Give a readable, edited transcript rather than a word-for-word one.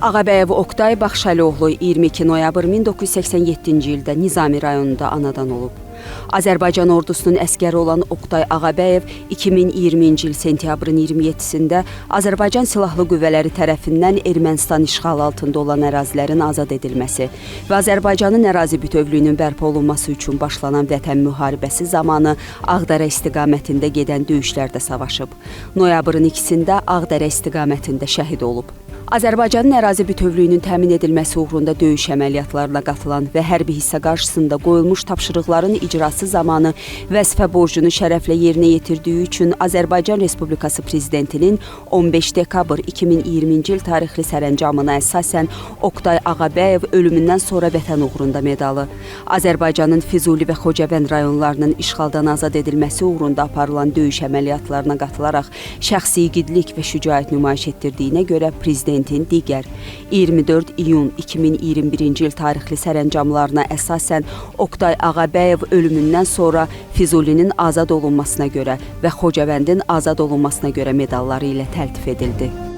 Ağabəyev Oktay Baxşalioğlu 22 noyabr 1987-ci ildə Nizami rayonunda anadan olub. Azərbaycan ordusunun əskəri olan Oktay Ağabəyev 2020-ci il sentyabrın 27-sində Azərbaycan Silahlı Qüvvələri tərəfindən Ermənistan işğalı altında olan ərazilərin azad edilməsi və Azərbaycanın ərazi bütövlüyünün bərpa olunması üçün başlanan Vətən müharibəsi zamanı Ağdərə istiqamətində gedən döyüşlərdə savaşıb. Noyabrın 2-sində Ağdərə istiqamətində şəhid olub. Azərbaycanın ərazi bütövlüyünün təmin edilməsi uğrunda döyüş əməliyyatlarına qatılan və hərbi hissə qarşısında qoyulmuş tapşırıqların icrası zamanı vəzifə borcunu şərəflə yerinə yetirdiyi üçün Azərbaycan Respublikası Prezidentinin 15 dekabr 2020-ci il tarixli sərəncamına əsasən Oktay Ağabəyev ölümündən sonra Vətən uğrunda medalı, Azərbaycanın Füzuli və Xocavənd rayonlarının işğaldan azad edilməsi uğrunda aparılan döyüş əməliyyatlarına qatılaraq şəxsi igidlik və şücaət nümayiş etdirdiyinə görə Prezidentin digər 24 iyun 2021-ci il tarixli sərəncamlarına əsasən Oktay Ağabəyev ölümündən sonra Füzulinin azad olunmasına görə və Xocavəndin azad olunmasına görə medalları ilə təltif edildi.